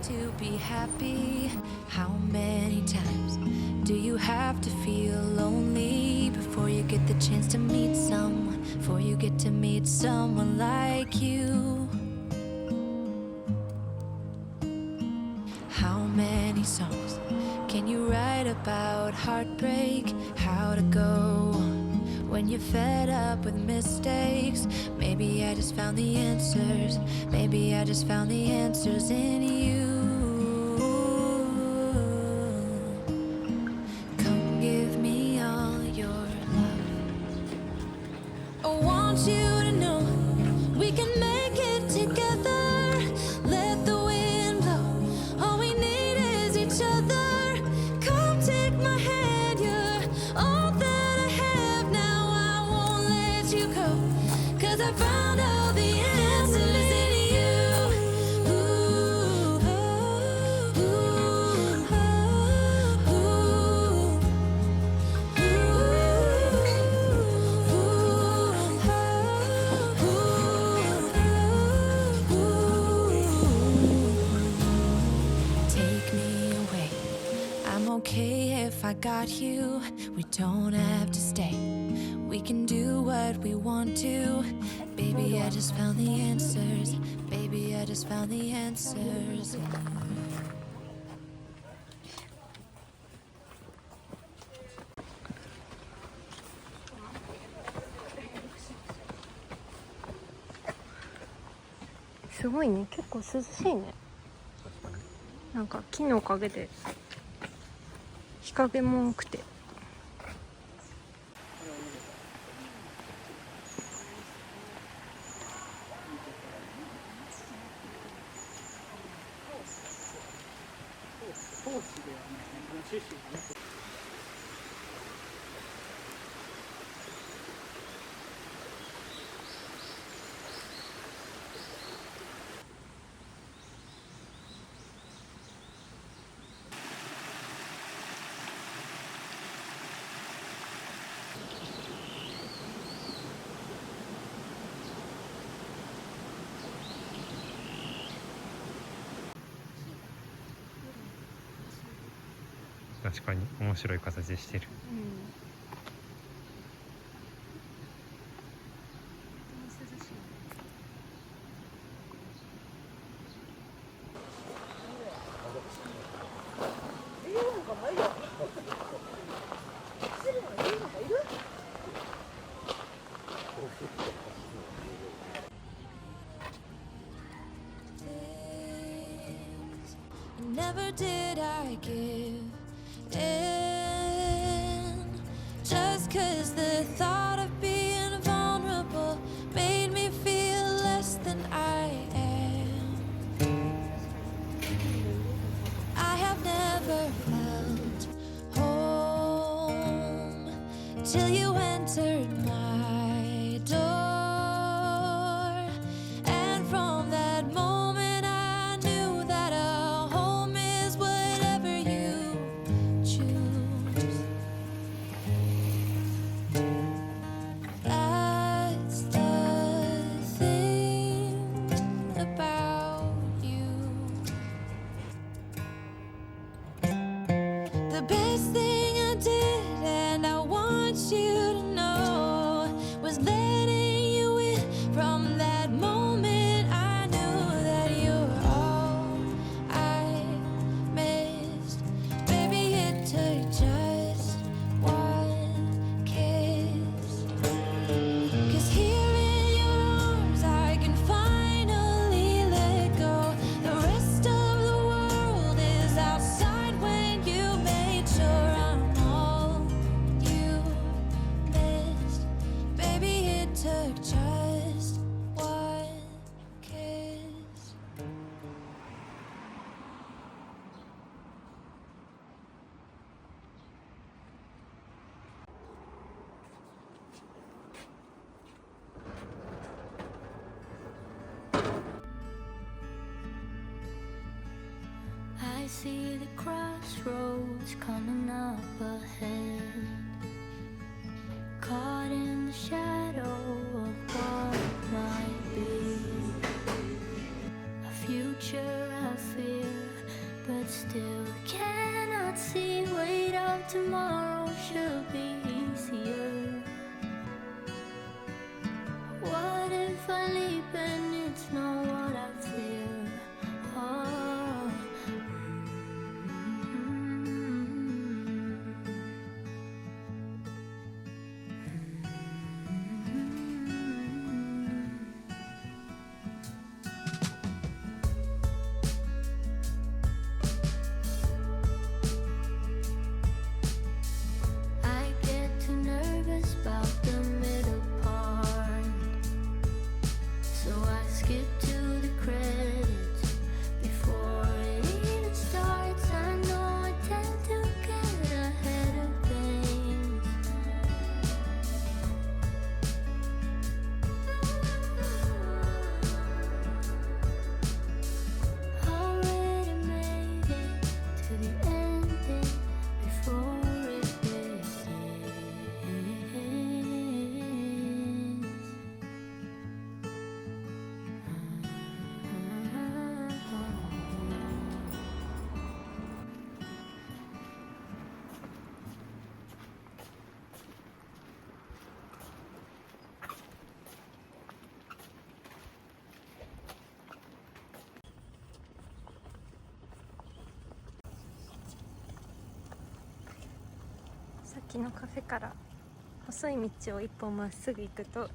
to be happy. How many times do you have to feel lonely before you get the chance to meet someone, before you get to meet someone like you? How many songs can you write about heartbreak? How to go when you're fed up with mistakes? Maybe I just found the answers. Maybe I just found the answers in you. Come give me all your love. I want you to know we can make it together. Let the wind blow. All we need is each other. Come take my hand. You're all that I have now. I won't let you go. 'Cause I found all the answers in you. Ooh, ooh, ooh, Take me away. I'm okay if I got you. We don't have to stay. We can do what we want to. Baby, I just found the answers. Baby, I just found the answers. すごいね、結構涼しいね。なんか木のおかげで日陰も多くて。確かに面白い形してる。Never did I give in, just 'cause the thought of being vulnerable made me feel less than I am. I have never felt home till you entered my door, and from that moment I knew that a home is whatever you choose. That's the thing about you. The best thing I did, and I want you to know, was letting you in. From that moment I knew that you were all I missed. Baby, it took just one kiss. 'Cause here in your arms I can finally let go. The rest of the world is outside when you made sure I'm all you missed. Baby, it took just one kiss. I see the crossroads coming up ahead, caught in the shadow of what might be. A future I fear still cannot see. Wait up, tomorrow should be easier. What if I leap and it's not what I fear? Oh. I get too nervous about the middle part, so I skip to the credits before it even starts. I know I tend to get ahead of things. Already made it to the ending before it begins.さっきのカフェから細い道を一本まっすぐ行くと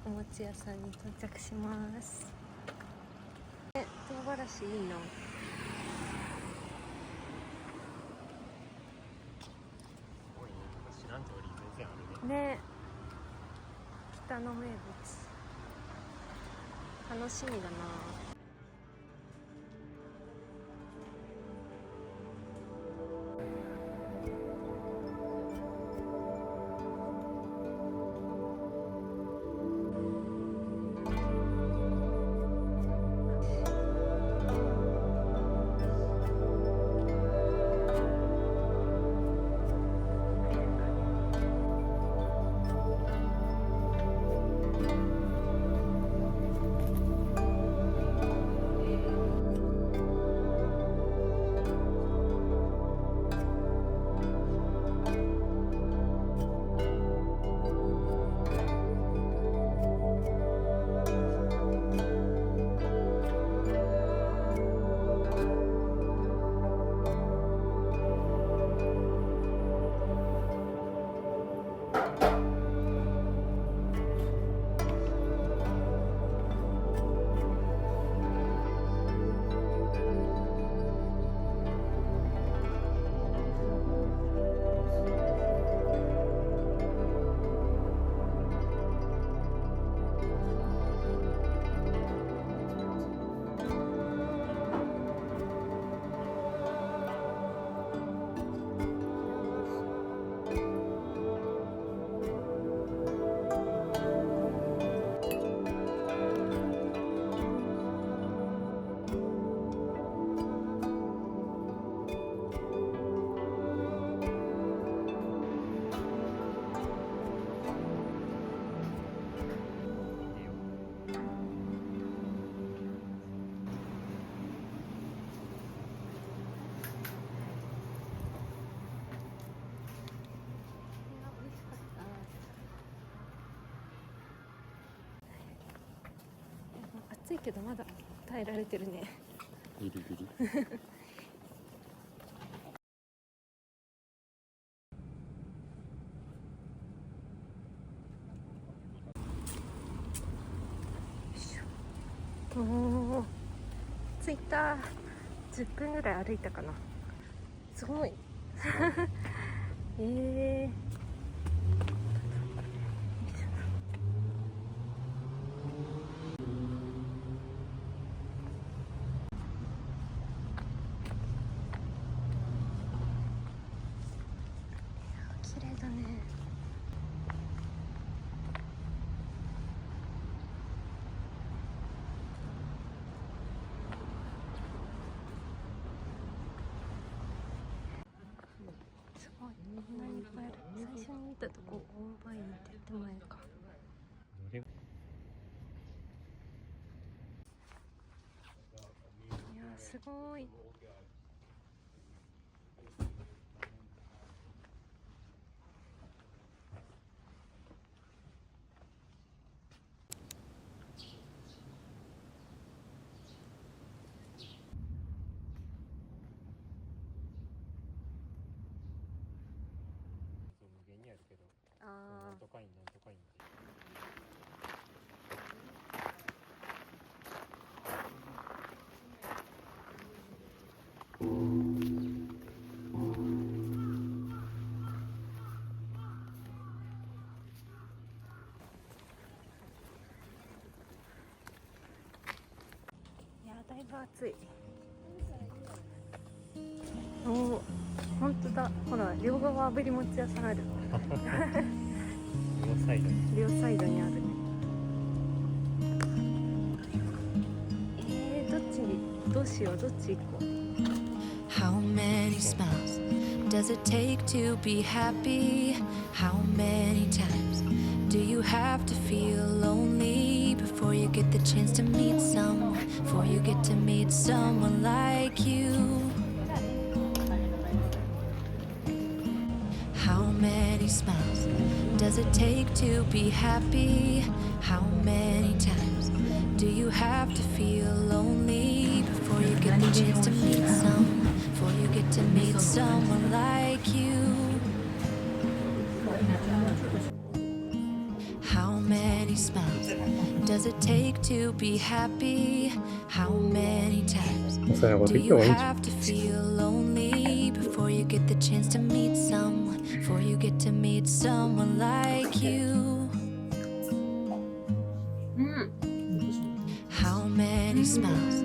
お餅屋さんに到着します。唐辛子いいな。知らん通り全然あるね。ね、北の名物楽しみだな。暑いけどまだ耐えられてるね。ギリギリ。おお、着いた。10分ぐらい歩いたかな。すごい。綺麗だね。すごい、こんなにいっぱいある。最初に見たとこ大梅院って手前か。いやすごい。けど、あなんとかいんなんとかいんっていやだいぶ暑い。おお、本当だ。ほら両側炙り餅屋さんある。両サイドに両サイドにある。どうしよう、どっち行こう。 How many smiles does it take to be happy? How many times do you have to feel lonely before you get the chance to meet someone? Before you get to meet someone like you? How many smiles does it take to be happy? How many times do you have to feel lonely before you get the chance to meet someone? Before you get to meet someone like you? How many smiles does it take to be happy? How many times do you have to feel lonely before you get the chance to meet someone? Before you get to meet someone like you? How many smiles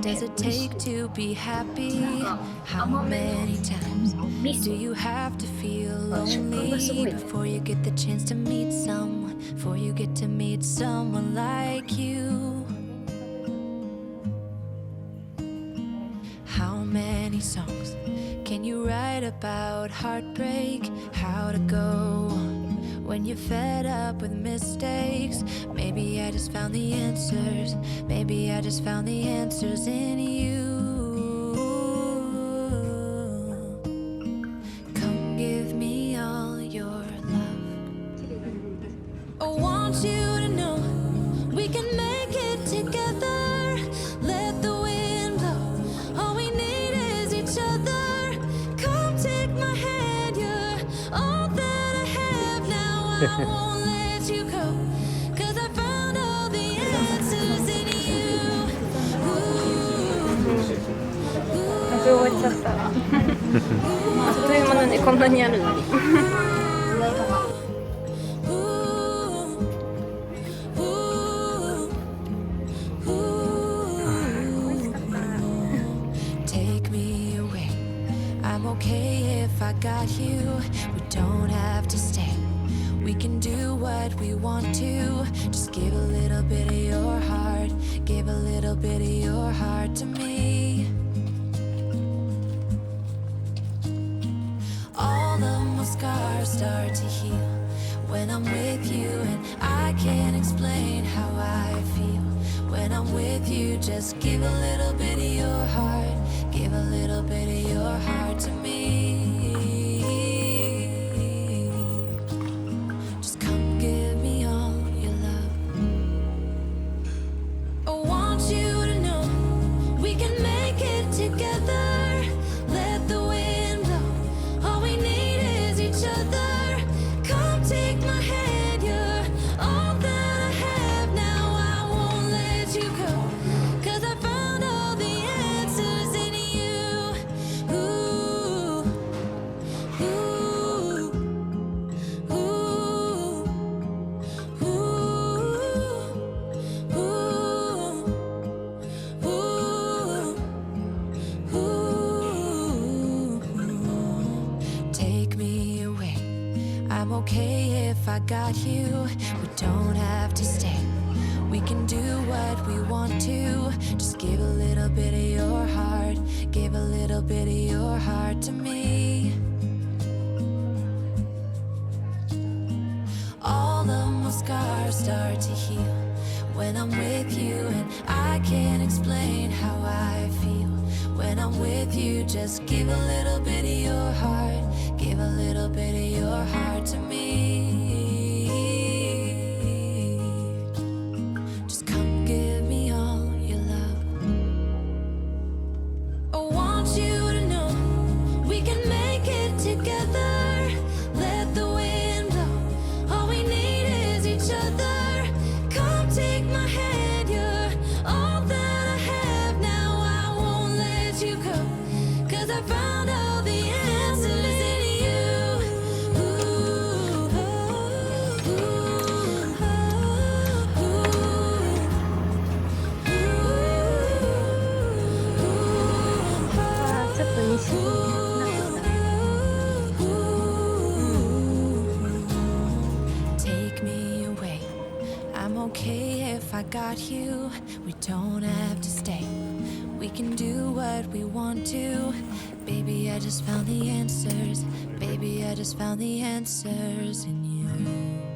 does it take to be happy? How many times do you have to feel lonely before you get the chance to meet someone? Before you get to meet someone like you? How many songs can you write about heartbreak? How to go when you're fed up with mistakes? Maybe I just found the answers. Maybe I just found the answers in you. Come give me all your love. I want you to know we can make it together. Let the wind blow. All we need is each other. Come take my hand. You're all that I have now. I won't let you go, 'cause I found all the answers in you. Ooh, 食べ終わっちゃった。あっという間だね、こんなにあるのに。 Take me away. I'm okay if I got you. We don't have to stay. We can do what we want to. Just give a little bit of your heart. Give a little bit of your heart to me. All of my scars start to heal when I'm with you, and I can't explain how I feel. When I'm with you, just give a little bit of your heart. Give a little bit of your heart to me. Just come give me all your love. I want you to know we can make it together. Let the wind blow. All we need is each other. Come take my hand. You're all that I have now. I won't let you go, 'cause I found all the answers in you. Ooh, ooh, ooh, ooh, ooh, ooh. Take me away. I'm okay if I got you. We don't have to stay. We can do what we want to. Just give a little bit of your heart. Give a little bit of your heart to me. All of my scars start to heal when I'm with you, and I can't explain how I feel. When I'm with you, just give a little bit of your heart. Give a little bit of your heart to me. Just come give me all your love. I want you to know we can make it together. Let the wind blow. okay if I got you. We don't have to stay. We can do what we want to. Baby, I just found the answers. Baby, I just found the answers in you.